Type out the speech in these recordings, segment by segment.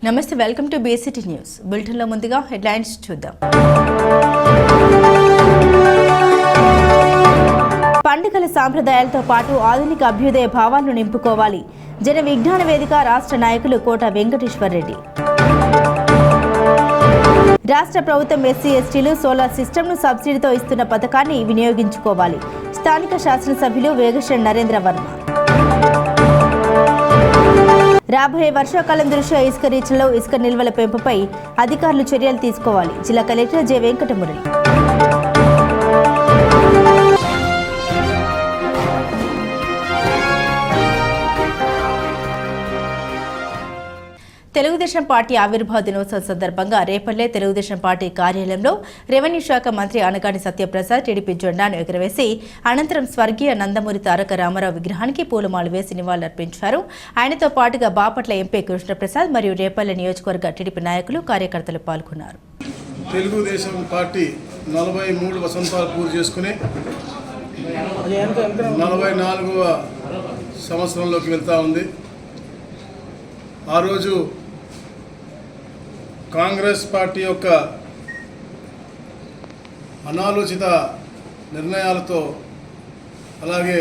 నమస్తే, welcome to BCT news. బులెటిన్లో ముందుగా హెడ్లైన్స్ చూద్దాం. పండుగల సాంప్రదాయాలతో పాటు ఆధునిక అభ్యుదయ భావాలను నింపుకోవాలి. జన విజ్ఞాన వేదిక రాష్ట్ర నాయకులు కోట వెంకటేశ్వర్ రెడ్డి. రాష్ట్ర ప్రభుత్వం ఎస్సీ ఎస్టీలు సోలార్ సిస్టమ్ను సబ్సిడీతో ఇస్తున్న పథకాన్ని వినియోగించుకోవాలి. స్థానిక శాసనసభ్యులు వేగశ్రీ నరేంద్ర వర్మ. రాబోయే వర్షాకాలం దృష్ట్యా ఇసుక రీచ్లలో ఇసుక నిల్వల పెంపుపై అధికారులు చర్యలు తీసుకోవాలి. జిల్లా collector J Venkata Murali. Telugu Desam party ఆవిర్భావ దినోత్సవం సందర్భంగా రేపల్లె తెలుగుదేశం పార్టీ కార్యాలయంలో రెవెన్యూ శాఖ మంత్రి అనగాని సత్యప్రసాద్ టీడీపీ జెండాను ఎగురవేసి అనంతరం స్వర్గీయ నందమూరి తారక రామారావు విగ్రహానికి పూలమాల వేసి నివాళులర్పించారు. ఆయనతో పాటుగా బాపట్ల ఎంపీ కృష్ణప్రసాద్ మరియు రేపల్లె నియోజకవర్గ టీడీపీ నాయకులు కార్యకర్తలు పాల్గొన్నారు. తెలుగుదేశం పార్టీ 43 వసంతాలు పూర్తి చేసుకుని 44వ సంవత్సరంలోకి వెళ్తూ ఉంది. ఆ రోజు కాంగ్రెస్ పార్టీ యొక్క అనాలోచిత నిర్ణయాలతో అలాగే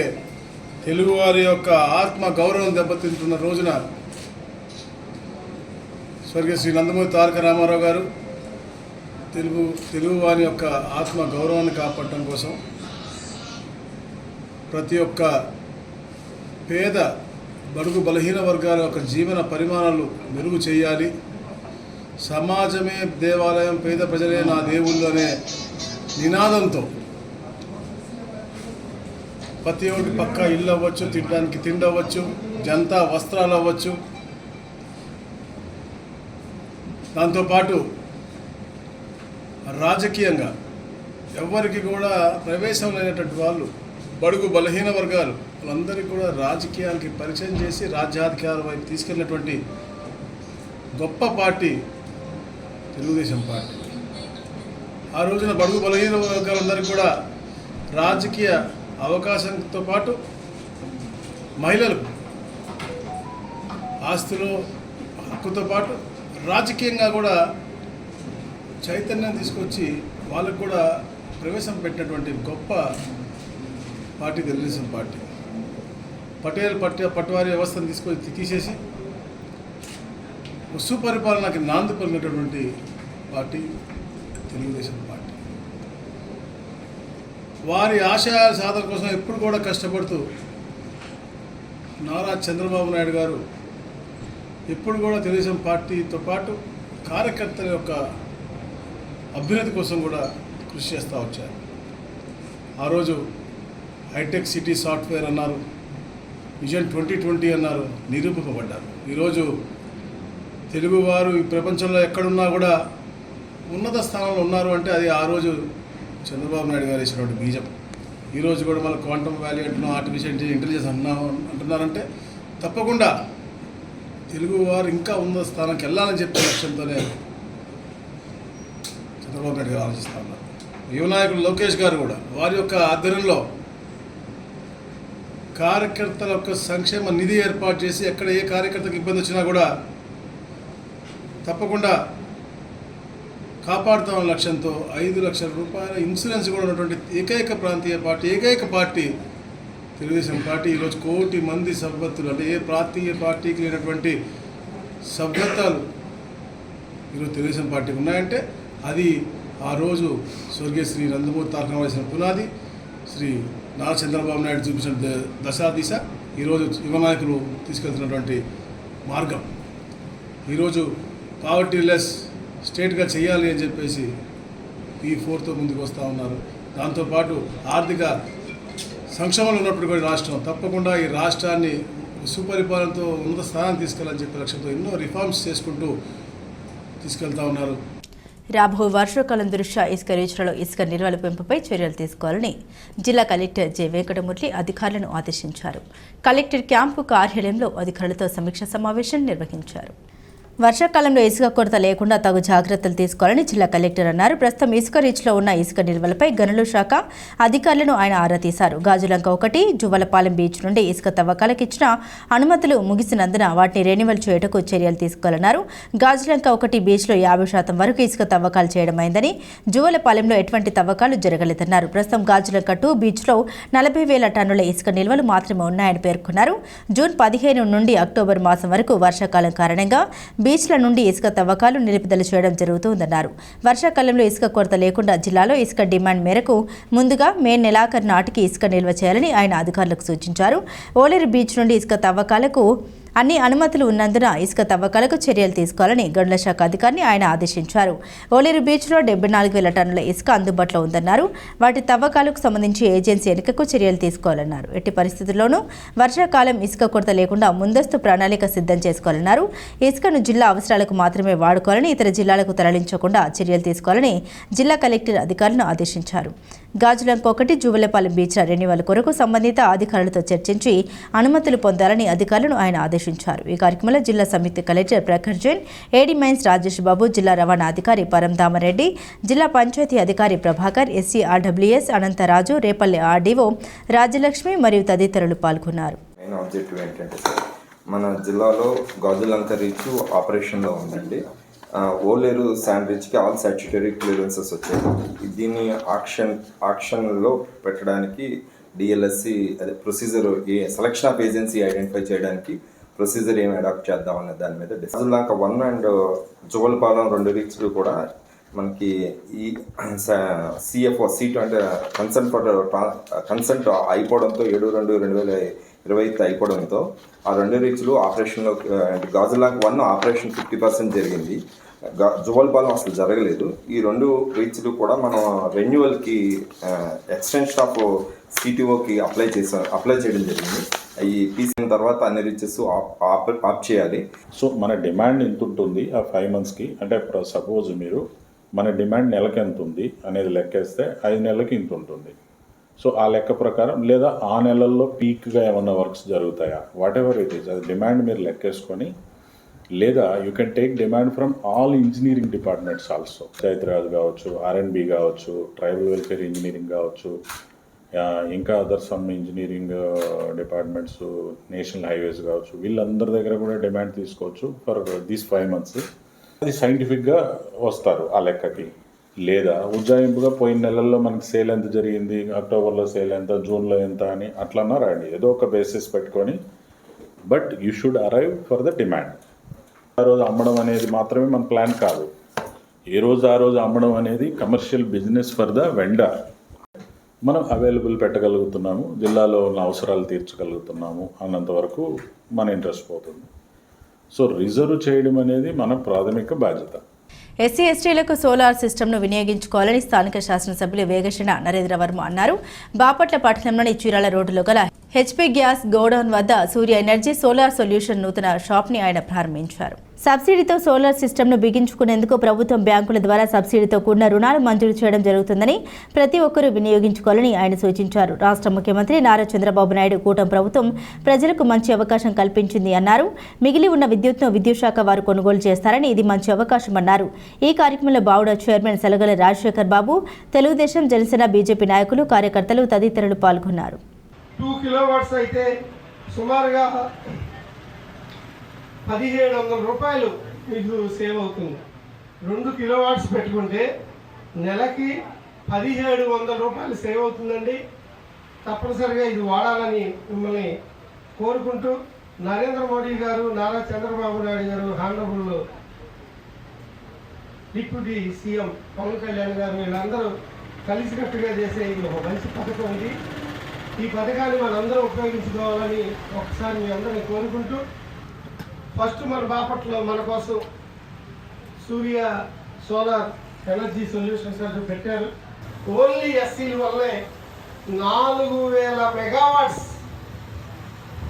తెలుగువారి యొక్క ఆత్మ గౌరవం దెబ్బతింటున్న రోజున స్వర్గీయ శ్రీ నందమూరి తారక రామారావు గారు తెలుగువారి యొక్క ఆత్మ గౌరవాన్ని కాపాడటం కోసం ప్రతి ఒక్క పేద బడుగు బలహీన వర్గాల యొక్క జీవన పరిమాణాలు మెరుగు చేయాలి. సమాజమే దేవాలయం, పేద ప్రజలే నా దేవుళ్ళు అనే నినాదంతో ప్రతి ఒక్కటి పక్క ఇల్లు అవ్వచ్చు, తినడానికి తిండి అవ్వచ్చు, జంతా వస్త్రాలు అవ్వచ్చు, దాంతోపాటు రాజకీయంగా ఎవరికి కూడా ప్రవేశం లేనటువంటి వాళ్ళు బడుగు బలహీన వర్గాలు వాళ్ళందరికీ కూడా రాజకీయాలకి పరిచయం చేసి రాజ్యాధికారాల వైపు తీసుకెళ్ళినటువంటి గొప్ప పార్టీ తెలుగుదేశం పార్టీ. ఆ రోజున బడుగు బలహీన వర్గాలందరికీ కూడా రాజకీయ అవకాశంతో పాటు మహిళలకు ఆస్తులు హక్కుతో పాటు రాజకీయంగా కూడా చైతన్యం తీసుకొచ్చి వాళ్ళకు కూడా ప్రవేశం పెట్టినటువంటి గొప్ప పార్టీ తెలుగుదేశం పార్టీ. పటేల్ పట్టువారి వ్యవస్థను తీసుకొని తీసేసి సుపరిపాలనకి నాంది పలికినటువంటి పార్టీ తెలుగుదేశం పార్టీ. వారి ఆశయాల సాధన కోసం ఎప్పుడు కూడా కష్టపడుతూ నారా చంద్రబాబు నాయుడు గారు ఎప్పుడు కూడా తెలుగుదేశం పార్టీతో పాటు కార్యకర్తల యొక్క అభ్యున్నతి కోసం కూడా కృషి చేస్తూ వచ్చారు. ఆ రోజు హైటెక్ సిటీ సాఫ్ట్వేర్ అన్నారు, విజన్ 2020 అన్నారు, నిరూపింపబడ్డారు. ఈరోజు తెలుగువారు ఈ ప్రపంచంలో ఎక్కడున్నా కూడా ఉన్నత స్థానంలో ఉన్నారు అంటే అది ఆ రోజు చంద్రబాబు నాయుడు గారు వేసినటువంటి బీజం. ఈరోజు కూడా మన క్వాంటమ్ వ్యాలీ అంటున్నాం, ఆర్టిఫిషియల్ ఇంటెలిజెన్స్ అంటున్నారంటే తప్పకుండా తెలుగువారు ఇంకా ఉన్నత స్థానానికి వెళ్ళాలని చెప్పే లక్ష్యంతోనే చంద్రబాబు నాయుడు గారు ఆలోచిస్తూ ఉన్నారు. యువ నాయకుడు లోకేష్ గారు కూడా వారి యొక్క ఆధ్వర్యంలో కార్యకర్తల యొక్క సంక్షేమ నిధి ఏర్పాటు చేసి ఎక్కడ ఏ కార్యకర్తకు ఇబ్బంది వచ్చినా కూడా తప్పకుండా కాపాడుతామన్న లక్ష్యంతో 5 లక్షల రూపాయల ఇన్సూరెన్స్ కూడా ఉన్నటువంటి ఏకైక ప్రాంతీయ పార్టీ, ఏకైక పార్టీ తెలుగుదేశం పార్టీ. ఈరోజు 1 కోటి మంది సభ్యత్తులు, అంటే ఏ ప్రాంతీయ పార్టీకి లేనటువంటి సభ్యత్వాలు ఈరోజు తెలుగుదేశం పార్టీకి ఉన్నాయంటే అది ఆ రోజు స్వర్గీయ శ్రీ నందమూరి తారక రామారావు పునాది, శ్రీ నారా చంద్రబాబు నాయుడు చూపించిన దశ, ఈరోజు యువ నాయకులు తీసుకెళ్తున్నటువంటి మార్గం. ఈరోజు పావర్టీ లెస్ స్టేట్గా చేయాలి అని చెప్పేసి P4తో ముందుకు వస్తూ ఉన్నారు. దాంతోపాటు ఆర్థిక సంక్షేమంలో ఉన్నప్పుడు కూడా రాష్ట్రం తప్పకుండా ఈ రాష్ట్రాన్ని సుపరిపాలనతో ఉన్నత స్థానాన్ని తీసుకెళ్ళాలని చెప్పే లక్ష్యంతో ఎన్నో రిఫార్మ్స్ చేసుకుంటూ తీసుకెళ్తా ఉన్నారు. రాబోయే వర్షాకాలం దృష్ట్యా ఇసుక రీచ్లలో ఇసుక నిల్వల పెంపుపై చర్యలు తీసుకోవాలని జిల్లా కలెక్టర్ జె వెంకటమురళి అధికారులను ఆదేశించారు. కలెక్టర్ క్యాంపు కార్యాలయంలో అధికారులతో సమీక్ష సమావేశం నిర్వహించారు. వర్షాకాలంలో ఇసుక కొరత లేకుండా తగు జాగ్రత్తలు తీసుకోవాలని జిల్లా కలెక్టర్ అన్నారు. ప్రస్తుతం ఇసుక రీచ్లో ఉన్న ఇసుక నిల్వలపై గనుల శాఖ అధికారులను ఆయన ఆరా తీశారు. గాజులంక 1, జువ్వలపాలెం బీచ్ నుండి ఇసుక తవ్వకాలకు ఇచ్చిన అనుమతులు ముగిసినందున వాటిని రెన్యువల్ చేయుటకు చర్యలు తీసుకోవాలన్నారు. గాజులంక 1 బీచ్లో 50% వరకు ఇసుక తవ్వకాలు చేయడమైందని, జువ్వలపాలెంలో ఎటువంటి తవ్వకాలు జరగలేదన్నారు. ప్రస్తుతం గాజులంక 2 బీచ్లో 40,000 టన్నుల ఇసుక నిల్వలు మాత్రమే ఉన్నాయని పేర్కొన్నారు. జూన్ 15 నుండి అక్టోబర్ మాసం వరకు వర్షాకాలం కారణంగా బీచ్ల నుండి ఇసుక తవ్వకాలు నిలుపుదల చేయడం జరుగుతుందన్నారు. వర్షాకాలంలో ఇసుక కొరత లేకుండా జిల్లాలో ఇసుక డిమాండ్ మేరకు ముందుగా మే నెలాఖరు నాటికి ఇసుక నిల్వ చేయాలని ఆయన అధికారులకు సూచించారు. ఓలేరు బీచ్ నుండి ఇసుక తవ్వకాలకు అన్ని అనుమతులు ఉన్నందున ఇసుక తవ్వకాలకు చర్యలు తీసుకోవాలని గనుల శాఖ అధికారిని ఆయన ఆదేశించారు. ఓలేరు బీచ్లో 74,000 టన్నుల ఇసుక అందుబాటులో ఉందన్నారు. వాటి తవ్వకాలకు సంబంధించి ఏజెన్సీ ఎన్నికకు చర్యలు తీసుకోవాలన్నారు. ఎట్టి పరిస్థితుల్లోనూ వర్షాకాలం ఇసుక కొరత లేకుండా ముందస్తు ప్రణాళిక సిద్ధం చేసుకోవాలన్నారు. ఇసుకను జిల్లా అవసరాలకు మాత్రమే వాడుకోవాలని, ఇతర జిల్లాలకు తరలించకుండా చర్యలు తీసుకోవాలని జిల్లా కలెక్టర్ అధికారులను ఆదేశించారు. గాజులంక 1, జువ్వలపాలెం బీచ్ల రెన్యువల్ కొరకు సంబంధిత అధికారులతో చర్చించి అనుమతులు పొందాలని అధికారులను ఆయన ఆదేశించారు. ఈ కార్యక్రమంలో జిల్లా సంయుక్త collector Prakhar Jain, AD mines Rajesh Babu, జిల్లా రవాణా అధికారి పరంధామరెడ్డి, జిల్లా పంచాయతీ అధికారి Prabhakar, SE RWS Anantaraju, Repalle RDO Rajalakshmi మరియు తదితరులు పాల్గొన్నారు. మెయిన్ ఆబ్జెక్టివ్ ఏంటంటే సార్, మన జిల్లాలో గాజులంక రీచ్ ఆపరేషన్లో ఉందండి. ఓలేరు శాండ్ రీచ్కి ఆల్ స్టాట్యూటరీ క్లియరెన్సెస్ వచ్చాయి. దీన్ని ఆక్షన్లో పెట్టడానికి డిఎల్ఎస్సి అదే procedure, selection of agency identify చేయడానికి ప్రొసీజర్ ఏమి అడాప్ట్ చేద్దామనే దాని మీద గాజులంక 1 అండ్ జువ్వలపాలెం 2 రీచ్లు కూడా మనకి ఈ సిఎఫ్ఓ సీట్ అంటే కన్సెంట్ అయిపోవడంతో 7/2/2020 అయిపోవడంతో ఆ 2 రీచ్లు ఆపరేషన్లో, గాజులంక 1 ఆపరేషన్ 50% జరిగింది. జువ్వలపాలెం అసలు జరగలేదు. ఈ 2 రీచ్లు కూడా మనం రెన్యువల్కి ఎక్స్టెన్షన్ ఆఫ్ సిటీఓకి అప్లై చేయడం జరిగింది. ఈ తీసిన తర్వాత అన్ని రీచెస్ ఆప్ చేయాలి. సో మన డిమాండ్ ఎంత ఉంటుంది ఆ 5 monthsకి, అంటే సపోజ్ మీరు మన డిమాండ్ నెలకి ఎంత ఉంది అనేది లెక్కేస్తే 5 నెలలకి ఇంత ఉంటుంది. సో ఆ లెక్క ప్రకారం, లేదా ఆ నెలల్లో పీక్గా ఏమన్నా వర్క్స్ జరుగుతాయా, వాట్ ఎవర్ ఇట్ ఈస్, అది డిమాండ్ మీరు లెక్కేసుకొని, లేదా you can take demand from all engineering departments also. చైత్రాజ్ కావచ్చు, ఆర్ఎండ్బి కావచ్చు, ట్రైబల్ వెల్ఫేర్ ఇంజనీరింగ్ కావచ్చు, ఇంకా other some engineering departments, national highways కావచ్చు, వీళ్ళందరి దగ్గర కూడా డిమాండ్ తీసుకోవచ్చు ఫర్ దీస్ 5 months. అది సైంటిఫిక్గా వస్తారు ఆ లెక్కకి. లేదా ఉజ్జాయింపుగా పోయిన నెలల్లో మనకి సేల్ ఎంత జరిగింది, అక్టోబర్లో సేల్ ఎంత, జూన్లో ఎంత అని అట్లన్నా రాండి, ఏదో ఒక బేసిస్ పెట్టుకొని. But you should arrive for the demand. ఆ రోజు అమ్మడం అనేది మాత్రమే మన ప్లాన్ కాదు. ఏ రోజు ఆ రోజు అమ్మడం అనేది commercial business for the vendor. మనం అవైలబుల్ పెట్టగలుగుతున్నాము, జిల్లాలో ఉన్న అవసరాలు తీర్చగలుగుతున్నాము అన్నంత వరకు మన ఇంట్రెస్ట్ పోతుంది. సో రిజర్వ్ చేయడం అనేది మన ప్రాథమిక బాధ్యత. ఎస్సీ ఎస్టీలకు సోలార్ సిస్టమ్ను వినియోగించుకోవాలని స్థానిక శాసనసభ్యులు వేగశెన నరేంద్ర వర్మ అన్నారు. బాపట్ల పట్టణంలోని చీరాల రోడ్డులో గల హెచ్పీ గ్యాస్ గోడౌన్ వద్ద సూర్య ఎనర్జీ సోలార్ సొల్యూషన్ నూతన షాప్ని ఆయన ప్రారంభించారు. సబ్సిడీతో సోలార్ సిస్టమ్ను బిగించుకునేందుకు ప్రభుత్వం బ్యాంకుల ద్వారా సబ్సిడీతో కూడిన రుణాలు మంజూరు చేయడం జరుగుతుందని ప్రతి ఒక్కరూ వినియోగించుకోవాలని ఆయన సూచించారు. రాష్ట్ర ముఖ్యమంత్రి నారా చంద్రబాబు నాయుడు కూటమి ప్రభుత్వం ప్రజలకు మంచి అవకాశం కల్పించింది అన్నారు. మిగిలి ఉన్న విద్యుత్ను విద్యుత్ శాఖ వారు కొనుగోలు చేస్తారని, ఇది మంచి అవకాశం అన్నారు. ఈ కార్యక్రమంలో బావుడ చైర్మన్ సలగల రాజశేఖర్ బాబు, తెలుగుదేశం, జనసేన, బీజేపీ నాయకులు, కార్యకర్తలు తదితరులు పాల్గొన్నారు. 2 కిలోవాట్స్ అయితే సుమారుగా 1,700 రూపాయలు మీకు సేవ్ అవుతుంది. 2 కిలోవాట్స్ పెట్టుకుంటే నెలకి 1,700 రూపాయలు సేవ్ అవుతుందండి. తప్పనిసరిగా ఇది వాడాలని మిమ్మల్ని కోరుకుంటూ, నరేంద్ర మోడీ గారు, Nara Chandrababu Naidu garu, honourable deputy CM Pawan Kalyan garu, వీళ్ళందరూ కలిసికట్టుగా చేసే ఇది ఒక మంచి పథకం ఉంది. ఈ పథకాన్ని మనందరం ఉపయోగించుకోవాలని ఒకసారి మీ అందరినీ కోరుకుంటూ, ఫస్ట్ మన బాపట్లో మన కోసం సూర్య సోలార్ ఎనర్జీ సొల్యూషన్స్ అంటూ పెట్టారు. ఓన్లీ ఎస్సీల వల్లే 4,000 మెగావాట్స్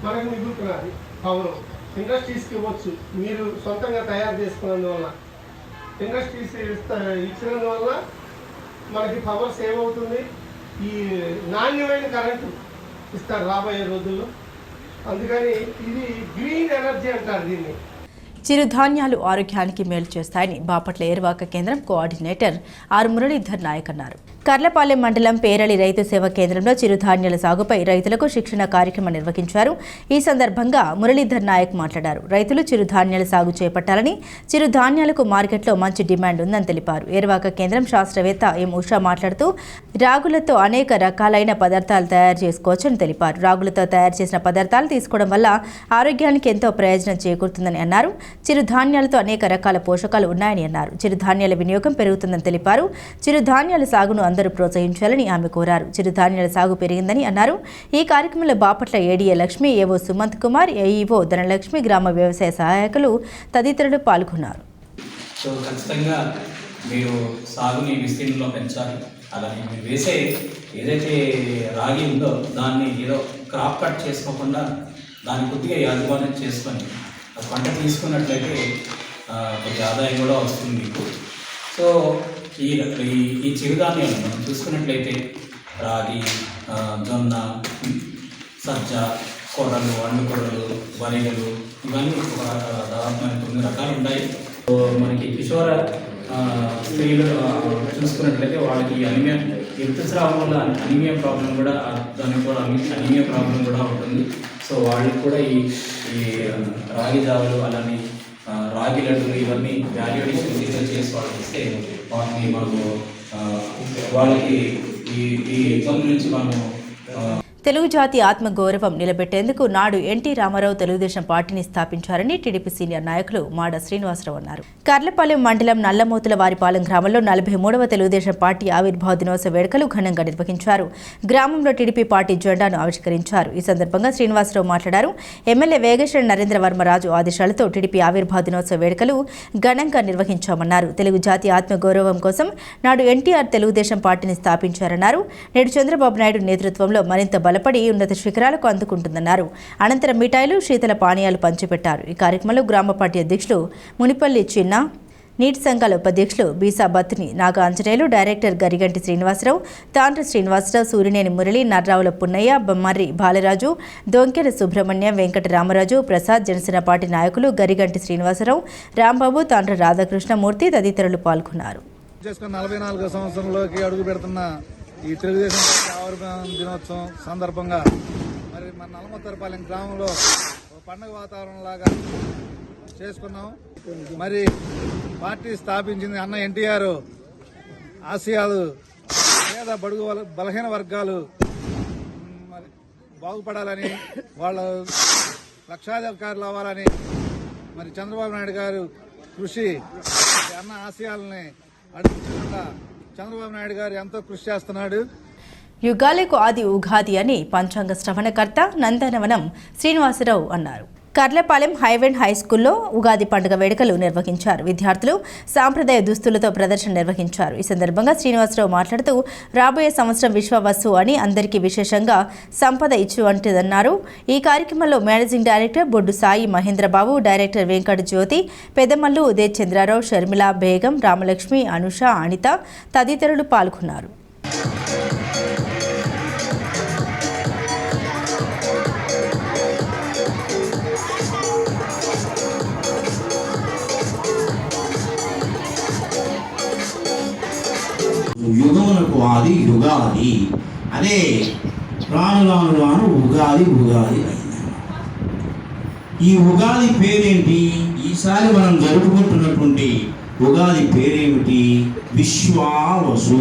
మనకు మిగులుతున్నది పవర్. ఇండస్ట్రీస్కి ఇవ్వచ్చు, మీరు సొంతంగా తయారు చేసుకున్నందువల్ల, ఇండస్ట్రీస్ ఇచ్చినందువల్ల మనకి పవర్ సేవ్ అవుతుంది. ఈ నాణ్యమైన కరెంటు ఇస్తారు రాబోయే రోజుల్లో. అందుకని ఇది గ్రీన్ ఎనర్జీ అంటారు దీన్ని. చిరుధాన్యాలు ఆరోగ్యానికి మేలు చేస్తాయని బాపట్ల ఏర్వాక కేంద్రం కోఆర్డినేటర్ ఆర్ మురళీధర్ నాయక్ అన్నారు. కర్లపాలెం మండలం పేరళి రైతు సేవా కేంద్రంలో చిరుధాన్యాల సాగుపై రైతులకు శిక్షణ కార్యక్రమం నిర్వహించారు. ఈ సందర్భంగా మురళీధర్ నాయక్ మాట్లాడారు. రైతులు చిరుధాన్యాల సాగు చేపట్టాలని, చిరుధాన్యాలకు మార్కెట్లో మంచి డిమాండ్ ఉందని తెలిపారు. ఏర్వాక కేంద్రం శాస్త్రవేత్త ఎం ఉషా మాట్లాడుతూ రాగులతో అనేక రకాలైన పదార్థాలు తయారు చేసుకోవచ్చని తెలిపారు. రాగులతో తయారు చేసిన పదార్థాలు తీసుకోవడం వల్ల ఆరోగ్యానికి ఎంతో ప్రయోజనం చేకూరుతుందని అన్నారు. చిరుధాన్యాలతో అనేక రకాల పోషకాలు ఉన్నాయని అన్నారు. చిరుధాన్యాల వినియోగం పెరుగుతుందని తెలిపారు. చిరుధాన్యాల సాగును అందరూ ప్రోత్సహించాలని ఆమె కోరారు. చిరుధాన్యాల సాగు పెరిగిందని అన్నారు. ఈ కార్యక్రమంలో బాపట్ల ఏడీఏ లక్ష్మి, ఏవో సుమంత్ కుమార్, ఏఈఓ ధనలక్ష్మి, గ్రామ వ్యవసాయ సహాయకులు తదితరులు పాల్గొన్నారు. సో ఖచ్చితంగా మీరు సాగుని విస్తీర్ణంలో పెంచాలి. అలాగే మీరు వేసే ఏదైతే రాగి ఉందో దాన్ని ఏదో క్రాప్ కట్ చేసుకోకుండా దాన్ని కొద్దిగా యాజమాన్యం చేసుకొని పంట తీసుకున్నట్లయితే కొద్ది ఆదాయం కూడా వస్తుంది మీకు. సో ఈ చిరుధాన్యాలు మనం చూసుకున్నట్లయితే రాగి, జొన్న, సజ్జ, కొర్రలు, అండు కొర్రలు, వరిగలు ఇవన్నీ దాదాపు 9 రకాలు ఉన్నాయి. సో మనకి కిషోర స్త్రీలు చూసుకున్నట్లయితే వాళ్ళకి అనిమియా, ఋతుస్రావం వల్ల అనిమియా ప్రాబ్లం కూడా, దానికి కూడా అనిమియా ప్రాబ్లం కూడా ఉంటుంది. సో వాళ్ళకి కూడా ఈ రాగి జావులు అలానే రాగి లడ్డులు ఇవన్నీ వాల్యూ అడిషన్ చేసి వాళ్ళకి ఇస్తే వాటిని మనము వాళ్ళకి ఈ ఎగ్జామ్ నుంచి మనము తెలుగు జాతి ఆత్మగౌరవం నిలబెట్టేందుకు నాడు ఎన్టీ రామారావు తెలుగుదేశం పార్టీని స్థాపించారని టీడీపీ సీనియర్ నాయకులు మాడ శ్రీనివాసరావు అన్నారు. కర్లపాలెం మండలం నల్లమూతుల వారిపాలెం గ్రామంలో 43వ తెలుగుదేశం పార్టీ ఆవిర్భావ దినోత్సవ వేడుకలు ఘనంగా నిర్వహించారు. గ్రామంలో టీడీపీ పార్టీ జెండాను ఆవిష్కరించారు. ఈ సందర్భంగా శ్రీనివాసరావు మాట్లాడారు. ఎమ్మెల్యే వేగేశ్వర నరేంద్రవర్మరాజు ఆదేశాలతో టీడీపీ ఆవిర్భావ దినోత్సవ వేడుకలు ఘనంగా నిర్వహించామన్నారు. తెలుగు జాతి ఆత్మగౌరవం కోసం నాడు ఎన్టీఆర్ తెలుగుదేశం పార్టీని స్థాపించారన్నారు. నేడు చంద్రబాబు నాయుడు నేతృత్వంలో మరింత బలపడి ఉన్నత శిఖరాలకు అందుకుంటుందన్నారు. అనంతరం మిఠాయిలు, శీతల పానీయాలు పంచిపెట్టారు. ఈ కార్యక్రమంలో గ్రామ పార్టీ అధ్యక్షులు మునిపల్లి చిన్న, నీటి సంఘాల ఉపాధ్యక్షులు బీసా బత్తుని నాగ ఆంజనేయులు, డైరెక్టర్ గరిగంటి శ్రీనివాసరావు, తాండ్ర శ్రీనివాసరావు, సూర్యనేని మురళి, నర్రావుల పున్నయ్య, బొమ్మర్రి బాలరాజు, దొంకెర సుబ్రహ్మణ్యం, వెంకట రామరాజు, ప్రసాద్, జనసేన పార్టీ నాయకులు గరిగంటి శ్రీనివాసరావు, రాంబాబు, తాండ్ర రాధాకృష్ణమూర్తి తదితరులు పాల్గొన్నారు. 44వ సంవత్సరంలోకి అడుగు పెడుతున్న ఈ తెలుగుదేశం పార్టీ ఆవిర్భావ దినోత్సవం సందర్భంగా మరి మన నల్లమూతలపాలెం గ్రామంలో ఒక పండుగ వాతావరణం లాగా చేసుకున్నాం. మరి పార్టీ స్థాపించింది అన్న ఎన్టీఆర్ ఆశయాలు పేద బడుగు బలహీన వర్గాలు మరి బాగుపడాలని, వాళ్ళ లక్షాధికారులు అవ్వాలని మరి చంద్రబాబు నాయుడు గారు కృషి, అన్న ఆశయాలని అడుగుతుందా చంద్రబాబు నాయుడు గారు ఎంతో కృషి చేస్తున్నాడు. యుగాలకు ఆది ఉగాది అని పంచాంగ శ్రవణకర్త నందనవనం శ్రీనివాసరావు అన్నారు. కర్లపాలెం హైవెండ్ హై స్కూల్లో ఉగాది పండుగ వేడుకలు నిర్వహించారు. విద్యార్థులు సాంప్రదాయ దుస్తులతో ప్రదర్శన నిర్వహించారు. ఈ సందర్భంగా శ్రీనివాసరావు మాట్లాడుతూ రాబోయే సంవత్సరం విశ్వవస్సు అని అందరికీ విశేషంగా సంపద ఇచ్చువంటిదన్నారు. ఈ కార్యక్రమంలో మేనేజింగ్ డైరెక్టర్ బొడ్డు సాయి మహేంద్రబాబు, డైరెక్టర్ వెంకట జ్యోతి, పెదమల్లు, ఉదయ్ చంద్రారావు, షర్మిల బేగం, రామలక్ష్మి, అనుష, అనిత తదితరులు పాల్గొన్నారు. యుగమునకు ఆది యుగాది, అదే రాను ఉగాది అయింది. ఈ ఉగాది పేరేంటి? ఈసారి మనం జరుపుకుంటున్నటువంటి ఉగాది పేరేమిటి? విశ్వావసు.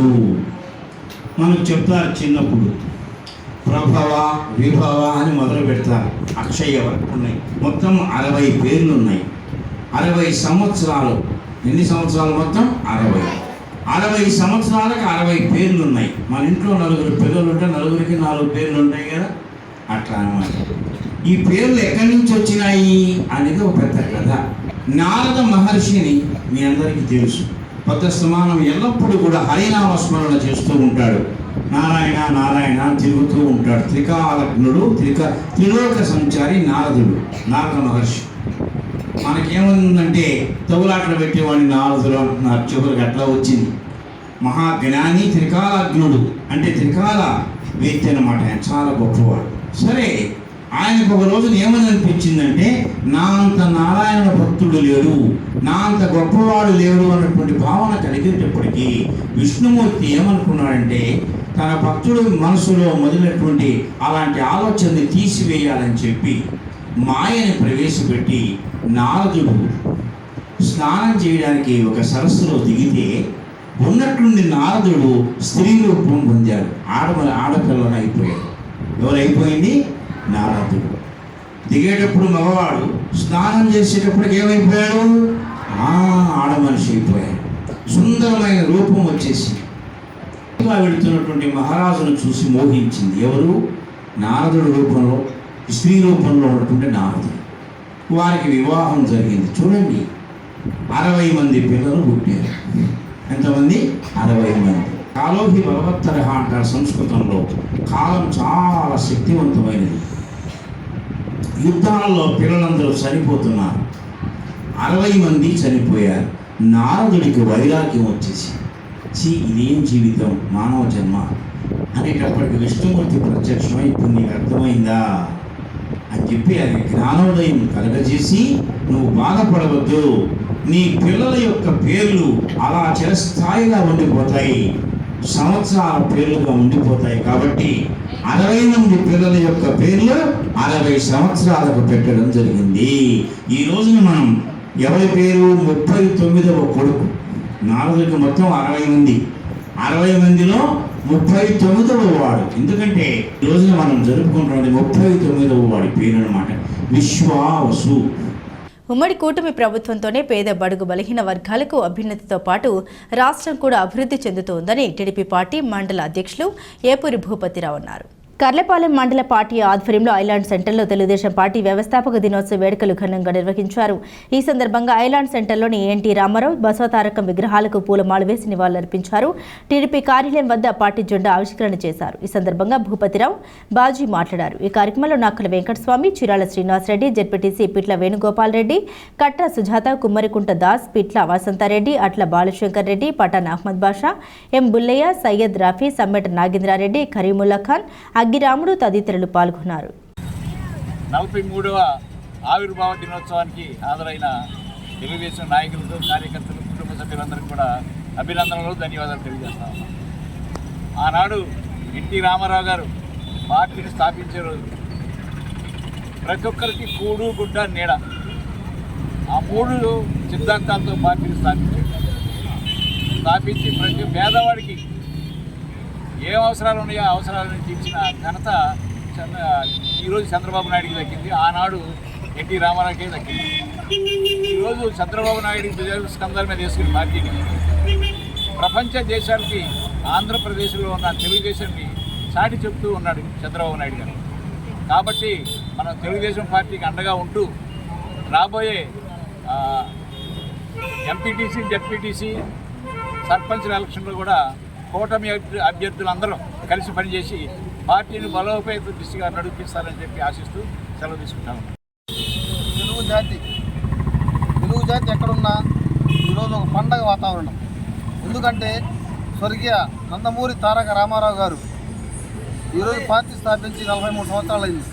మనకు చెప్తారు చిన్నప్పుడు ప్రభవ, విభవ అని మొదలు పెడతారు. అక్షయ వరకు ఉన్నాయి. మొత్తం 60 పేర్లు ఉన్నాయి. 60 సంవత్సరాలు. ఎన్ని సంవత్సరాలు? మొత్తం 60 సంవత్సరాలకు 60 పేర్లు ఉన్నాయి. మన ఇంట్లో 4 పిల్లలు ఉంటే 4కి 4 పేర్లు ఉంటాయి కదా, అట్లా అన్నమాట. ఈ పేర్లు ఎక్కడి నుంచి వచ్చినాయి అనేది ఒక పెద్ద కథ. నారద మహర్షిని మీ అందరికీ తెలుసు. కొత్త స్థమానం ఎల్లప్పుడూ కూడా హరినామస్మరణ చేస్తూ ఉంటాడు. నారాయణ నారాయణ తిరుగుతూ ఉంటాడు. త్రికాలజ్ఞుడు, త్రిలోక సంచారి నారదుడు, నారద మహర్షి. మనకేముందంటే తగులాట్లు పెట్టేవాడిని నారదుడు అంటున్నారు. చివరికి అట్లా వచ్చింది. మహాజ్ఞాని త్రికాలజ్ఞుడు అంటే త్రికాల వేత్తి అన్నమాట. ఆయన చాలా గొప్పవాడు. సరే, ఆయనకు ఒక రోజున ఏమని అనిపించిందంటే, నా అంత నారాయణ భక్తుడు లేడు, నా అంత గొప్పవాడు లేడు అన్నటువంటి భావన కలిగేటప్పటికీ విష్ణుమూర్తి ఏమనుకున్నాడంటే, తన భక్తుడి మనసులో మొదలైనటువంటి అలాంటి ఆలోచనని తీసివేయాలని చెప్పి మాయని ప్రవేశపెట్టి నారదుడు స్నానం చేయడానికి ఒక సరస్సులో దిగితే ఉన్నట్టుండి నారదుడు స్త్రీ రూపం పొందాడు. ఆడపిల్లని అయిపోయాడు. ఎవరైపోయింది? నారదుడు. దిగేటప్పుడు మగవాడు, స్నానం చేసేటప్పటికి ఏమైపోయాడు? ఆడమనిషి అయిపోయాడు. సుందరమైన రూపం వచ్చేసి వెళుతున్నటువంటి మహారాజును చూసి మోహించింది. ఎవరు? నారదుడు రూపంలో, స్త్రీ రూపంలో ఉన్నటువంటి నారదుడు. వారికి వివాహం జరిగింది. చూడండి, 60 మంది పిల్లలు పుట్టారు. ఎంతమంది? 60 మంది. కాలోహి బలవత్తరహ అంటారు సంస్కృతంలో. కాలం చాలా శక్తివంతమైనది. యుద్ధాలలో పిల్లలందరూ చనిపోతున్నారు. 60 మంది చనిపోయారు. నారదుడికి వైరాగ్యం వచ్చేసి, ఇదేం జీవితం, మానవ జన్మ అనేటప్పటికి విష్ణుమూర్తి ప్రత్యక్షమై, ఇప్పుడు నీకు అర్థమైందా అని చెప్పి అది జ్ఞానోదయం కలగజేసి, నువ్వు బాధపడవద్దు, నీ పిల్లల యొక్క పేర్లు అలా చిరస్థాయిగా ఉండిపోతాయి, సంవత్సరాల పేర్లుగా ఉండిపోతాయి. కాబట్టి 60 మంది పిల్లల యొక్క పేర్లు 60 సంవత్సరాలకు పెట్టడం జరిగింది. ఈ రోజున మనం ఎవరి పేరు? 39వ కొడుకు. నారదుడికి మొత్తం 60 మంది. 60 మందిలో 39వ వాడు. ఎందుకంటే ఈ రోజున మనం జరుపుకుంటున్నది 39వ వాడి పేరు అన్నమాట, విశ్వావసు. ఉమ్మడి కూటమి ప్రభుత్వంతోనే పేద బడుగు బలహీన వర్గాలకు అభ్యున్నతితో పాటు రాష్ట్రం కూడా అభివృద్ధి చెందుతోందని టీడీపీ పార్టీ మండల అధ్యక్షులు ఏపూరి భూపతిరావు అన్నారు. కర్లపాలెం మండల పార్టీ ఆధ్వర్యంలో ఐలాండ్ సెంటర్లో తెలుగుదేశం పార్టీ వ్యవస్థాపక దినోత్సవ వేడుకలు ఘనంగా నిర్వహించారు. ఈ సందర్భంగా ఐలాండ్ సెంటర్లోని ఎన్టీ రామారావు, బసవతారకం విగ్రహాలకు పూలమాల వేసి నివాళులర్పించారు. టీడీపీ కార్యాలయం వద్ద పార్టీ జెండా ఆవిష్కరణ చేశారు. ఈ సందర్భంగా భూపతిరావు, బాజీ మాట్లాడారు. ఈ కార్యక్రమంలో నాక్కల వెంకటస్వామి, చిరాల శ్రీనివాసరెడ్డి, జెడ్పీటీసీ పిట్ల వేణుగోపాల్ రెడ్డి, కట్ర సుజాత, కుమ్మరికుంట దాస్, పిట్ల వసంతారెడ్డి, అట్ల బాలశంకర్ రెడ్డి, పఠాన్ అహ్మద్ బాషా, ఎం బుల్లయ్య, సయ్యద్ రాఫీ, సమ్మెట నాగేంద్రారెడ్డి, కరీముల్లా ఖాన్, అగ్గిరాముడు తదితరులు పాల్గొన్నారు. 43వ ఆవిర్భావ దినోత్సవానికి హాజరైన తెలుగుదేశం నాయకులకు, కార్యకర్తలు, కుటుంబ సభ్యులందరికీ కూడా అభినందనలు, ధన్యవాదాలు తెలియజేస్తాము. ఆనాడు ఎన్టీ రామారావు గారు పార్టీని స్థాపించే రోజు ప్రతి ఒక్కరికి కూడు, గుడ్డ, నీడ, ఆ 3 సిద్ధాంతాలతో పార్టీని స్థాపించి ప్రతి పేదవాడికి ఏం అవసరాలు ఉన్నాయో ఆ అవసరాలను తీర్చిన ఘనత ఈరోజు చంద్రబాబు నాయుడికి దక్కింది. ఆనాడు ఎన్టీ రామారావుకే దక్కింది. ఈరోజు చంద్రబాబు నాయుడు స్కంధాల మీద వేసుకుని పార్టీని ప్రపంచ దేశాలకి ఆంధ్రప్రదేశ్లో ఉన్న తెలుగుదేశాన్ని చాటి చెప్తూ ఉన్నాడు చంద్రబాబు నాయుడు గారు. కాబట్టి మనం తెలుగుదేశం పార్టీకి అండగా ఉంటూ రాబోయే ఎంపీటీసీ, జెడ్పీటీసీ, సర్పంచ్ల ఎలక్షన్లో కూడా కూటమి అభ్యర్థులందరూ కలిసి పనిచేసి పార్టీని బలోపేత దిశగా నడిపిస్తారని చెప్పి ఆశిస్తూ సెలవు తీసుకుంటాము. తెలుగు జాతి ఎక్కడున్నా ఈరోజు ఒక పండగ వాతావరణం. ఎందుకంటే స్వర్గీయ నందమూరి తారక రామారావు గారు ఈరోజు పార్టీ స్థాపించి 43 సంవత్సరాలు అయింది.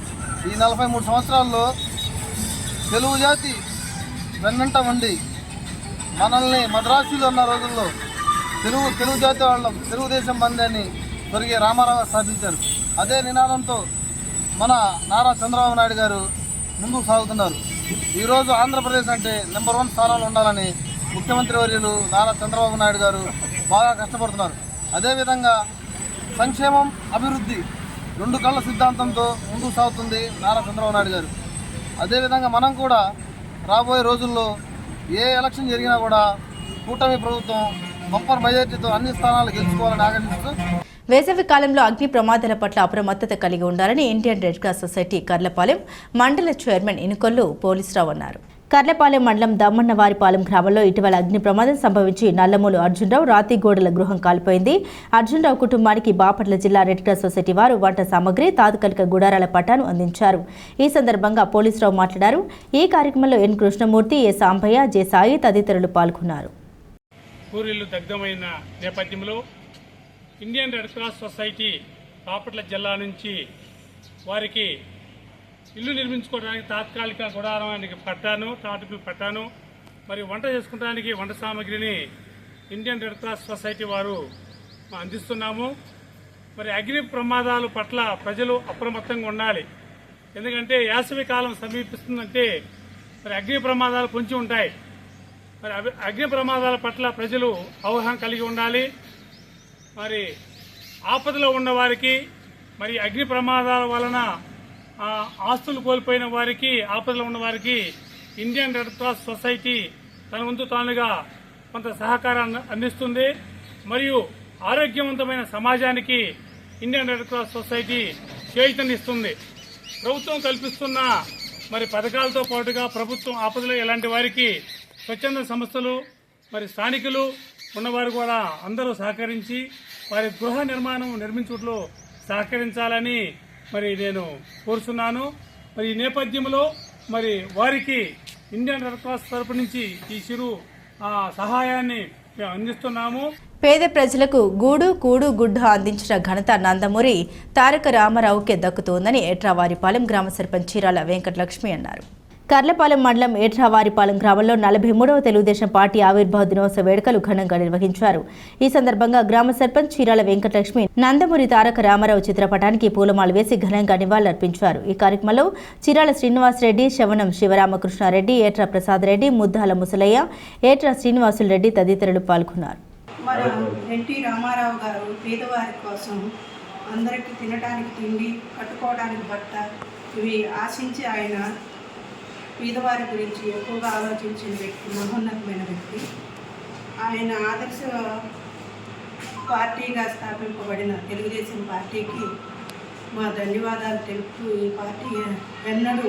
ఈ 43 సంవత్సరాల్లో తెలుగు జాతి వెన్నంట ఉండి మనల్ని మద్రాసులో ఉన్న రోజుల్లో తెలుగు జాతి వాళ్ళం తెలుగుదేశం బంధాన్ని స్వర్గీయ రామారావు స్థాపించారు. అదే నినాదంతో మన నారా చంద్రబాబు నాయుడు గారు ముందుకు సాగుతున్నారు. ఈరోజు ఆంధ్రప్రదేశ్ అంటే నెంబర్ 1 స్థానంలో ఉండాలని ముఖ్యమంత్రి వర్యులు నారా చంద్రబాబు నాయుడు గారు బాగా కష్టపడుతున్నారు. అదేవిధంగా సంక్షేమం, అభివృద్ధి 2 కళ్ళ సిద్ధాంతంతో ముందుకు సాగుతుంది నారా చంద్రబాబు నాయుడు గారు. అదేవిధంగా మనం కూడా రాబోయే రోజుల్లో ఏ ఎలక్షన్ జరిగినా కూడా కూటమి ప్రభుత్వం బంపర్ మెజార్టీతో అన్ని స్థానాలు గెలుచుకోవాలని ఆకాంక్షిస్తూ వేసవి కాలంలో అగ్ని ప్రమాదాల పట్ల అప్రమత్తత కలిగి ఉండాలని Indian red cross society Karlapalem మండల చైర్మన్ ఇనుకొల్లు పోలీసురావు అన్నారు. కర్లపాలెం మండలం దమ్మన్నవారిపాలెం గ్రామంలో ఇటీవల అగ్ని ప్రమాదం సంభవించి నల్లమూలు అర్జునరావు రాతిగోడల గృహం కాలిపోయింది. అర్జునరావు కుటుంబానికి బాపట్ల జిల్లా రెడ్ క్రాస్ సొసైటీ వారు వంట సామగ్రి, తాత్కాలిక గుడారాల పట్టాను అందించారు. ఈ సందర్భంగా పోలీసురావు మాట్లాడారు. ఈ కార్యక్రమంలో ఎన్ కృష్ణమూర్తి, ఏ సాంబయ్య, జె సాయి తదితరులు పాల్గొన్నారు. పూరిళ్లు దగ్ధమైన నేపథ్యంలో Indian red cross society Bapatla జిల్లా నుంచి వారికి ఇల్లు నిర్మించుకోవడానికి తాత్కాలిక గుడారానికి పట్టాను, తాటిపి పట్టాను, మరి వంట చేసుకోవడానికి వంట సామాగ్రిని ఇండియన్ రెడ్ క్రాస్ సొసైటీ వారు అందిస్తున్నాము. మరి అగ్ని ప్రమాదాల పట్ల ప్రజలు అప్రమత్తంగా ఉండాలి. ఎందుకంటే వేసవి కాలం సమీపిస్తుందంటే మరి అగ్ని ప్రమాదాలు పొంచి ఉంటాయి. మరి అగ్ని ప్రమాదాల పట్ల ప్రజలు అవగాహన కలిగి ఉండాలి. మరి ఆపదలో ఉన్న వారికి, మరి అగ్ని ప్రమాదాల వలన ఆస్తులు కోల్పోయిన వారికి, ఆపదలో ఉన్న వారికి ఇండియన్ రెడ్ క్రాస్ సొసైటీ తన వంతు తానుగా కొంత సహకారాన్ని అందిస్తుంది. మరియు ఆరోగ్యవంతమైన సమాజానికి ఇండియన్ రెడ్ క్రాస్ సొసైటీ చేయూతనిస్తుంది. ప్రభుత్వం కల్పిస్తున్న మరి పథకాలతో పాటుగా ప్రభుత్వం ఆపదలో ఇలాంటి వారికి స్వచ్ఛంద సంస్థలు, మరి స్థానికులు ఉన్నవారు కూడా అందరూ సహకరించి వారి గృహ నిర్మాణం నిర్మించుటలో సహకరించాలని మరి నేను కోరుతున్నాను. మరి ఈ నేపథ్యంలో మరి వారికి ఇండియన్ రెడ్ క్రాస్ తరపు నుంచి ఈ చిరు సహాయాన్ని మేము అందిస్తున్నాము. పేద ప్రజలకు గూడు కూడు గుడ్డ అందించిన ఘనత నందమూరి తారక రామారావుకే దక్కుతోందని ఏట్రావారిపాలెం గ్రామ సర్పంచ్ చీరాల వెంకటలక్ష్మి అన్నారు. కర్లపాలెం మండలం ఏట్రావారిపాలెం గ్రామంలో 43వ తెలుగుదేశం పార్టీ ఆవిర్భావ దినోత్సవ వేడుకలు ఘనంగా నిర్వహించారు. ఈ సందర్భంగా గ్రామ సర్పంచ్ చీరాల వెంకటలక్ష్మి నందమూరి తారక రామారావు చిత్రపటానికి పూలమాల వేసి ఘనంగా నివాళులర్పించారు. ఈ కార్యక్రమంలో చీరాల శ్రీనివాసరెడ్డి, శవనం శివరామకృష్ణారెడ్డి, ఏట్రా ప్రసాద్ రెడ్డి, ముద్దాల ముసలయ్య, ఏట్రా శ్రీనివాసులు రెడ్డి తదితరులు పాల్గొన్నారు. మన ఎన్టీ రామారావు గారు పేదవారి కోసం అందరికీ తినడానికి తిండి, కట్టుకోవడానికి బట్ట ఇవి ఆశించి ఆయన పేదవారి గురించి ఎక్కువగా ఆలోచించిన వ్యక్తి, మహోన్నతమైన వ్యక్తి. ఆయన ఆదర్శ పార్టీగా స్థాపింపబడిన తెలుగుదేశం పార్టీకి మా ధన్యవాదాలు తెలుపుతూ ఈ పార్టీ ఎన్నడూ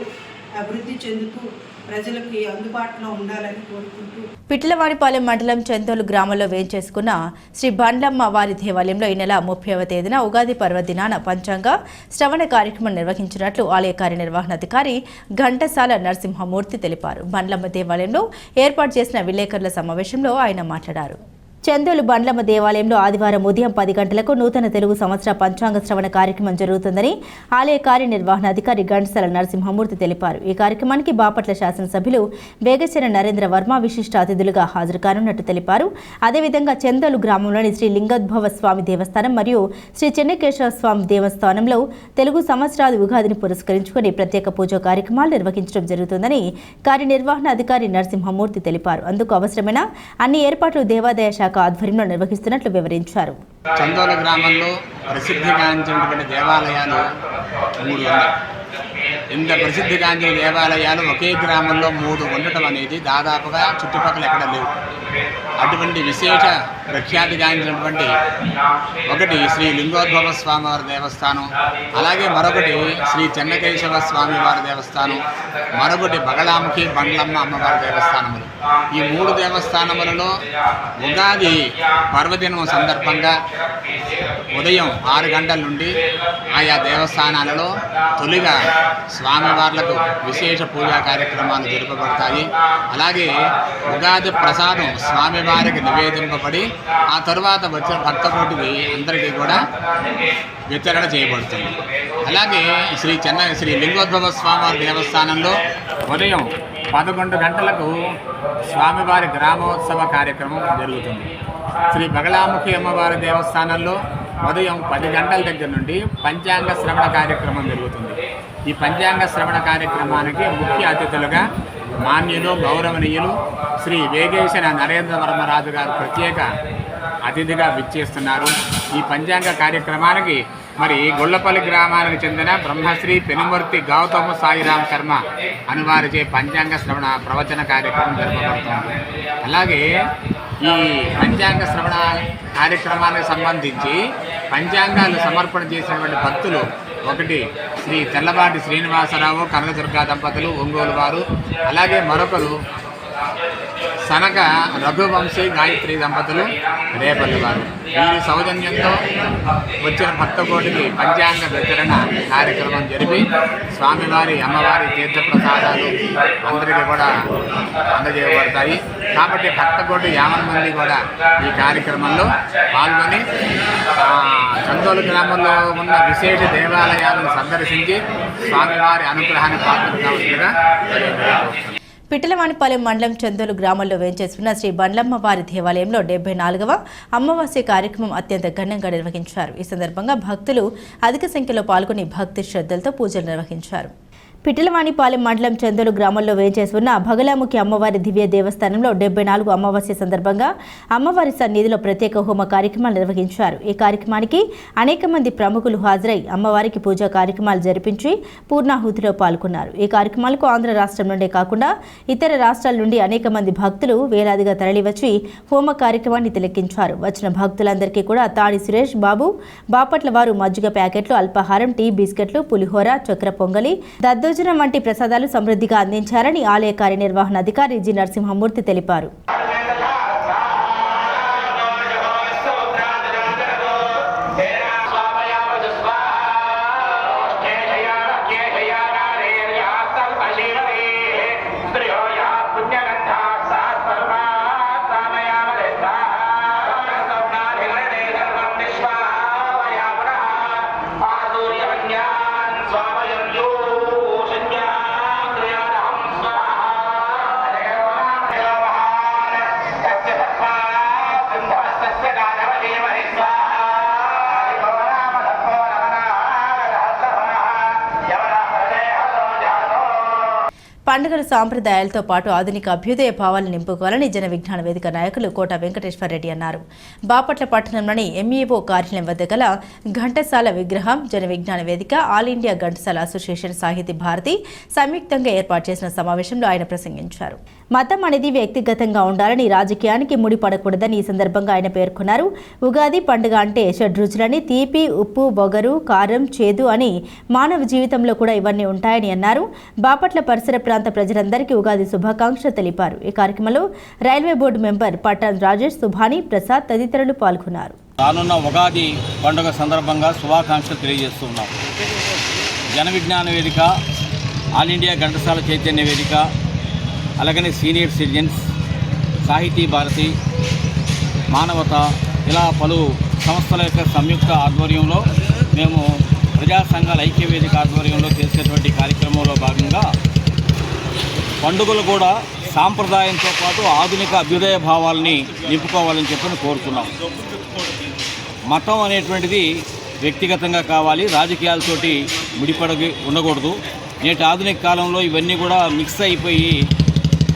అభివృద్ధి చెందుతూ ప్రజలకి అందుబాటులో ఉండాలని కోరుకుంటూ పిట్లవారిపాలెం మండలం చెంతోలు గ్రామంలో వేంచేసుకున్న శ్రీ బండ్లమ్మ వారి దేవాలయంలో ఈ నెల 30వ తేదీన ఉగాది పర్వదినాన పంచాంగ శ్రవణ కార్యక్రమం నిర్వహించినట్లు ఆలయ కార్యనిర్వహణాధికారి ఘంటసాల నరసింహమూర్తి తెలిపారు. బండ్లమ్మ దేవాలయంలో ఏర్పాటు చేసిన విలేకరుల సమావేశంలో ఆయన మాట్లాడారు. చందోలు బండ్లమ్మ దేవాలయంలో ఆదివారం ఉదయం 10 గంటలకు నూతన తెలుగు సంవత్సర పంచాంగ శ్రవణ కార్యక్రమం జరుగుతుందని ఆలయ కార్యనిర్వహణాధికారి ఘంటసాల నరసింహమూర్తి తెలిపారు. ఈ కార్యక్రమానికి బాపట్ల శాసనసభ్యులు వేగచర నరేంద్ర వర్మ విశిష్ట అతిథులుగా హాజరు కానున్నట్టు తెలిపారు. అదేవిధంగా చందోలు గ్రామంలోని శ్రీ లింగోద్భవ స్వామి దేవస్థానం మరియు శ్రీ చెన్నకేశ్వర స్వామి దేవస్థానంలో తెలుగు సంవత్సరాది ఉగాదిని పురస్కరించుకుని ప్రత్యేక పూజా కార్యక్రమాలు నిర్వహించడం జరుగుతుందని కార్యనిర్వహణాధికారి నరసింహమూర్తి తెలిపారు. అందుకు అవసరమైన అన్ని ఏర్పాట్లు దేవాదాయ శాఖ ఆధ్వర్యంలో నిర్వహిస్తున్నట్లు వివరించారు. చందోల గ్రామంలో ప్రసిద్ధిగాంచినటువంటి దేవాలయాలు 3 ఉన్నాయి. ఇంత ప్రసిద్ధిగాంచిన దేవాలయాలు ఒకే గ్రామంలో 3 ఉండటం అనేది దాదాపుగా చుట్టుపక్కల ఎక్కడ లేవు. అటువంటి విశేష ప్రఖ్యాతిగాంచినటువంటి ఒకటి శ్రీ లింగోద్భవ స్వామివారి దేవస్థానం, అలాగే మరొకటి శ్రీ చెన్నకేశవ స్వామివారి దేవస్థానం, మరొకటి బగళాముఖి బండ్లమ్మ అమ్మవారి దేవస్థానములు. ఈ 3 దేవస్థానములలో ఉగాది పర్వదినం సందర్భంగా ఉదయం 6 గంటల నుండి ఆయా దేవస్థానాలలో తొలిగా స్వామివార్లకు విశేష పూజా కార్యక్రమాలు జరపబడతాయి. అలాగే ఉగాది ప్రసాదం స్వామివారికి నివేదింపబడి ఆ తరువాత వచ్చిన భక్తకోటికి అందరికీ కూడా వితరణ చేయబడుతుంది. అలాగే శ్రీ లింగోద్భవ స్వామివారి దేవస్థానంలో ఉదయం 11 గంటలకు స్వామివారి గ్రామోత్సవ కార్యక్రమం జరుగుతుంది. శ్రీ బగళాముఖి అమ్మవారి దేవస్థానంలో ఉదయం 10 గంటల దగ్గర నుండి పంచాంగ శ్రవణ కార్యక్రమం జరుగుతుంది. ఈ పంచాంగ శ్రవణ కార్యక్రమానికి ముఖ్య అతిథులుగా మాన్యులు, గౌరవనీయులు శ్రీ వేగేశన నరేంద్ర వర్మరాజు గారు ప్రత్యేక అతిథిగా విచ్చేస్తున్నారు. ఈ పంచాంగ కార్యక్రమానికి మరి గొల్లపల్లి గ్రామానికి చెందిన బ్రహ్మశ్రీ పెనుమర్తి గౌతమ సాయిరాం శర్మ అనువారిచే పంచాంగ శ్రవణ ప్రవచన కార్యక్రమం జరపబడుతుంది. అలాగే ఈ పంచాంగ శ్రవణ కార్యక్రమానికి సంబంధించి పంచాంగాలు సమర్పణ చేసినటువంటి భక్తులు ఒకటి శ్రీ తెల్లబాటి శ్రీనివాసరావు, కనకదుర్గా దంపతులు ఒంగోలు వారు, అలాగే మరొకరు సనక రఘువంశీ గాయత్రి దంపతులు రేపల్లి వారు వీరి సౌజన్యంతో వచ్చిన భక్తకోటికి పంచాంగ వితరణ కార్యక్రమం జరిపి స్వామివారి అమ్మవారి తీర్థప్రసాదాలు అందరికీ కూడా అందజేయబడతాయి. కాబట్టి భక్తకోటి 50 మంది కూడా ఈ కార్యక్రమంలో పాల్గొని చందోలు గ్రామంలో ఉన్న విశేష దేవాలయాలను సందర్శించి స్వామివారి అనుగ్రహాన్ని పాత్రగా పిట్టలవానిపాలెం మండలం చందోలు గ్రామంలో వేంచేస్తున్న శ్రీ బండ్లమ్మవారి దేవాలయంలో 74వ అమావాస్య కార్యక్రమం అత్యంత ఘనంగా నిర్వహించారు. ఈ సందర్భంగా భక్తులు అధిక సంఖ్యలో పాల్గొని భక్తి శ్రద్ధలతో పూజలు నిర్వహించారు. పిట్టలవానిపాలెం మండలం చందోలు గ్రామంలో వేంచేస్తున్న భగలాముఖి అమ్మవారి దివ్య దేవస్థానంలో 74 అమావాస్య సందర్భంగా అమ్మవారి సన్నిధిలో ప్రత్యేక హోమ కార్యక్రమాలు నిర్వహించారు. ఈ కార్యక్రమానికి అనేక మంది ప్రముఖులు హాజరై అమ్మవారికి పూజా కార్యక్రమాలు జరిపించి పూర్ణాహుతిలో పాల్గొన్నారు. ఈ కార్యక్రమాలకు ఆంధ్ర రాష్ట్రం నుండే కాకుండా ఇతర రాష్ట్రాల నుండి అనేక మంది భక్తులు వేలాదిగా తరలివచ్చి హోమ కార్యక్రమాన్ని తిలకించారు. వచ్చిన భక్తులందరికీ కూడా తాడి సురేష్ బాబు బాపట్ల వారు మజ్జిగ ప్యాకెట్లు, అల్పాహారం, టీ, బిస్కెట్లు, పులిహోర, చక్ర పొంగలి, దద్దోజనం వంటి ప్రసాదాలు సమృద్ధిగా అందించారని ఆలయ కార్యనిర్వహణాధికారి జి నరసింహమూర్తి తెలిపారు. పండుగల సాంప్రదాయాలతో పాటు ఆధునిక అభ్యుదయ భావాలను నింపుకోవాలని జన విజ్ఞాన వేదిక నాయకులు కోట వెంకటేశ్వరరెడ్డి అన్నారు. బాపట్ల పట్టణంలోని ఎంఈఓ కార్యాలయం వద్ద గల ఘంటసాల విగ్రహం జన విజ్ఞాన వేదిక, ఆల్ ఇండియా ఘంటసాల అసోసియేషన్, సాహితీ భారతి సంయుక్తంగా ఏర్పాటు చేసిన సమావేశంలో ఆయన ప్రసంగించారు. మతం అనేది వ్యక్తిగతంగా ఉండాలని, రాజకీయానికి ముడిపడకూడదని ఈ సందర్భంగా ఆయన పేర్కొన్నారు. ఉగాది పండుగ అంటే షడ్రుచులని, తీపి, ఉప్పు, బొగరు, కారం, చేదు అని మానవ జీవితంలో కూడా ఇవన్నీ ఉంటాయని అన్నారు. బాపట్ల పరిసర ప్రాంత ప్రజలందరికీ ఉగాది శుభాకాంక్షలు తెలిపారు. ఈ కార్యక్రమంలో railway board member Pattan Rajesh, Subhani, Prasad తదితరులు పాల్గొన్నారు. రానున్న ఉగాది పండుగ సందర్భంగా శుభాకాంక్షలు తెలియజేస్తున్నాం. జన విజ్ఞాన వేదిక, ఆల్ ఇండియా ఘంటసాల చైతన్య వేదిక, అలాగనే సీనియర్ సిటిజన్స్, సాహితీ భారతి, మానవత, ఇలా పలు సంస్థల యొక్క సంయుక్త ఆధ్వర్యంలో మేము ప్రజా సంఘాల ఐక్య వేదిక ఆధ్వర్యంలో చేసేటువంటి కార్యక్రమంలో భాగంగా పండుగలు కూడా సాంప్రదాయంతో పాటు ఆధునిక అభ్యుదయ భావాలని నింపుకోవాలని చెప్పని కోరుతున్నాం. మతం అనేటువంటిది వ్యక్తిగతంగా కావాలి, రాజకీయాలతోటి ముడిపడి ఉండకూడదు. నేటి ఆధునిక కాలంలో ఇవన్నీ కూడా మిక్స్ అయిపోయి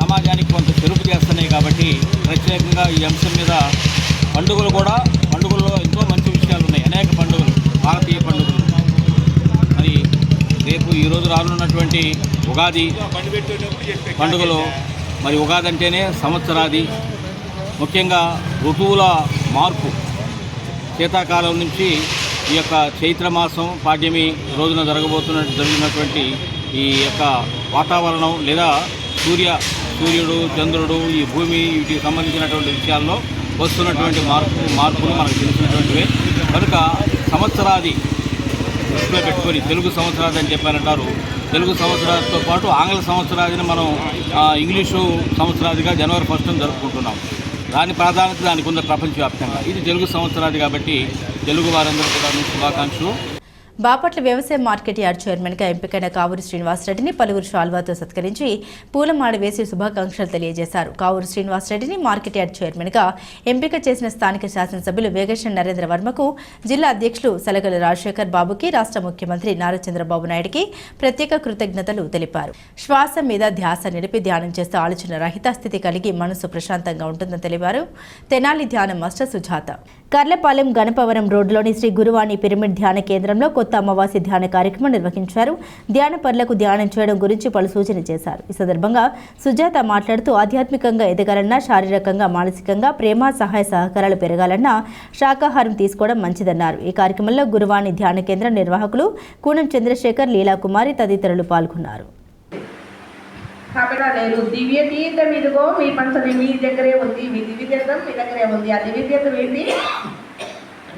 సమాజానికి కొంత చెరుపు చేస్తున్నాయి. కాబట్టి ప్రత్యేకంగా ఈ అంశం మీద పండుగల్లో ఎంతో మంచి విషయాలు ఉన్నాయి. అనేక పండుగలు, భారతీయ పండుగలు. మరి రేపు ఈరోజు రానున్నటువంటి ఉగాది పండుగలో మరి ఉగాది అంటేనే సంవత్సరాది, ముఖ్యంగా ఋతువుల మార్పు. శీతాకాలం నుంచి ఈ యొక్క చైత్రమాసం పాడ్యమి రోజున జరిగినటువంటి ఈ యొక్క వాతావరణం లేదా సూర్యుడు, చంద్రుడు, ఈ భూమి, వీటికి సంబంధించినటువంటి విషయాల్లో వస్తున్నటువంటి మార్పులు మనకు తెలిసినటువంటివే. కనుక సంవత్సరాది దృష్టిలో పెట్టుకొని తెలుగు సంవత్సరాది అని చెప్పారంటారు. తెలుగు సంవత్సరాదితో పాటు ఆంగ్ల సంవత్సరాదిని మనం ఇంగ్లీషు సంవత్సరాదిగా జనవరి 1న జరుపుకుంటున్నాం. దాని ప్రాధాన్యత దానికి ఉంది ప్రపంచవ్యాప్తంగా. ఇది తెలుగు సంవత్సరాది కాబట్టి తెలుగు వారందరూ కూడా శుభాకాంక్షలు. బాపట్ల వ్యవసాయ మార్కెట్ యార్డ్ చైర్మన్గా ఎంపికైన కావూరి శ్రీనివాసరెడ్డిని పలువురు షాల్వాతో సత్కరించి పూలమాల వేసి శుభాకాంక్షలు తెలియజేశారు. కావూరి శ్రీనివాసరెడ్డిని మార్కెట్ యార్డ్ చైర్మన్గా ఎంపిక చేసిన స్థానిక శాసనసభ్యులు వేగేశ్వర నరేంద్ర వర్మకు, జిల్లా అధ్యక్షులు సలగల రాజశేఖర్ బాబుకి, రాష్ట్ర ముఖ్యమంత్రి నారా చంద్రబాబు నాయుడికి ప్రత్యేక కృతజ్ఞతలు తెలిపారు. శ్వాస మీద ధ్యాస నిలిపి ధ్యానం చేస్తే ఆలోచన రహిత స్థితి కలిగి మనసు ప్రశాంతంగా ఉంటుందని తెలిపారు. తెనాలి ధ్యానం మాస్టర్ సుజాత. కర్లపాలెం గణపవరం రోడ్డులోని శ్రీ గురువాణి పిరమిడ్ ధ్యాన కేంద్రంలో కొత్త అమావాస్య ధ్యాన కార్యక్రమం నిర్వహించారు. ధ్యాన పరులకు ధ్యానం చేయడం గురించి పలు సూచనలు చేశారు. ఈ సందర్భంగా సుజాత మాట్లాడుతూ ఆధ్యాత్మికంగా ఎదగాలన్నా, శారీరకంగా, మానసికంగా ప్రేమ, సహాయ సహకారాలు పెరగాలన్నా శాకాహారం తీసుకోవడం మంచిదన్నారు. ఈ కార్యక్రమంలో గురువాణి ధ్యాన కేంద్రం నిర్వాహకులు కూనం చంద్రశేఖర్, లీలాకుమారి తదితరులు పాల్గొన్నారు. కాబట్టి లేరు. దివ్య తీర్థం ఇదిగో మీ పంచని మీ దగ్గరే ఉంది, మీ దివ్య తీర్థం మీ దగ్గరే ఉంది. ఆ దివ్య తీర్థం ఏంటి,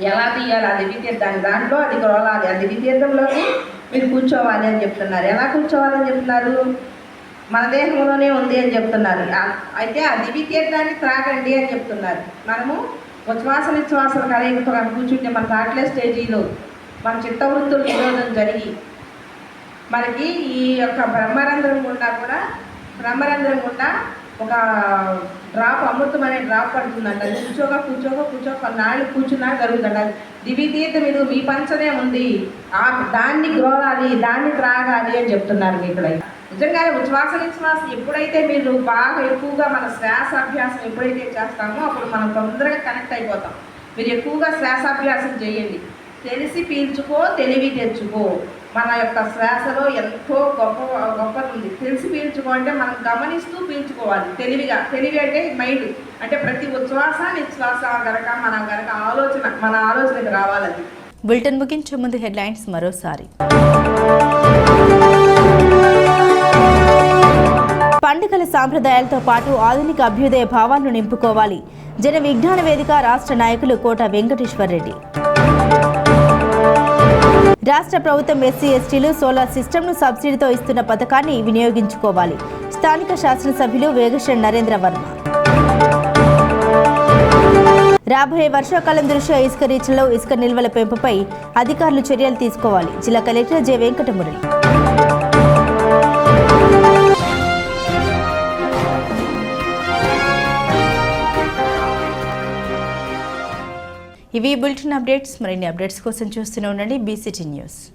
ఎలా తీయాలి? ఆ దివ్య తీర్థాన్ని దాంట్లో అది గ్రోలాలి, ఆ దివ్య తీర్థంలోకి మీరు కూర్చోవాలి అని చెప్తున్నారు. ఎలా కూర్చోవాలని చెప్తున్నారు? మన దేహంలోనే ఉంది అని చెప్తున్నారు. అయితే ఆ దివ్య తీర్థాన్ని త్రాగండి అని చెప్తున్నారు. మనము ఉచ్ఛ్వాస నిశ్వాసల కలయికతో కూర్చుంటే మన రాట్లే స్టేజీలో మన చిత్తవృత్తులు నిరోధం జరిగి మనకి ఈ యొక్క బ్రహ్మరంధ్రం గుండా ఒక డ్రాప్ అమృతం అనే డ్రాప్ పడుతుందంట. కూర్చోక కొన్నాళ్ళు కూర్చున్నా జరుగుతుంట. దివ్య తీర్థం ఇది మీ పంచనే ఉంది, దాన్ని గ్రోలాలి, దాన్ని త్రాగాలి అని చెప్తున్నారు మీకు. నిజంగానే ఉచ్ఛ్వాస నిశ్వాస ఎప్పుడైతే మీరు బాగా ఎక్కువగా మన శ్వాసాభ్యాసం ఎప్పుడైతే చేస్తామో అప్పుడు మనం తొందరగా కనెక్ట్ అయిపోతాం. మీరు ఎక్కువగా శ్వాసాభ్యాసం చేయండి. తెలిసి పీల్చుకో, తెలివి తెచ్చుకో. మన యొక్క శ్వాసలో ఎంతో గొప్పది ఉంది. తెలిసి పీల్చుకో అంటే మనం గమనిస్తూ పీల్చుకోవాలి తెలివిగా. తెలివి అంటే మైండ్, అంటే ప్రతి ఉచ్ఛ్వాస నిశ్వాస గనక మన ఆలోచనకి రావాలని. బులెటిన్ ముగించే ముందు హెడ్లైన్స్ మరోసారి. పండుగల సాంప్రదాయాలతో పాటు ఆధునిక అభ్యుదయ భావాలను నింపుకోవాలి. జన విజ్ఞాన వేదిక రాష్ట్ర నాయకులు కోట వెంకటేశ్వర్ రెడ్డి. రాష్ట్ర ప్రభుత్వం ఎస్సీ ఎస్టీలు సోలార్ సిస్టమ్ను సబ్సిడీతో ఇస్తున్న పథకాన్ని వినియోగించుకోవాలి. స్థానిక శాసనసభ్యులు వేగశ్రీ నరేంద్ర వర్మ. రాబోయే వర్షాకాలం దృష్ట్యా ఇసుక రీచ్లలో ఇసుక నిల్వల పెంపుపై అధికారులు చర్యలు తీసుకోవాలి. జిల్లా కలెక్టర్ జె వెంకటమురళి. ఇవి బులెటిన్ అప్డేట్స్. మరిన్ని అప్డేట్స్ కోసం చూస్తూనే ఉండండి BCT న్యూస్.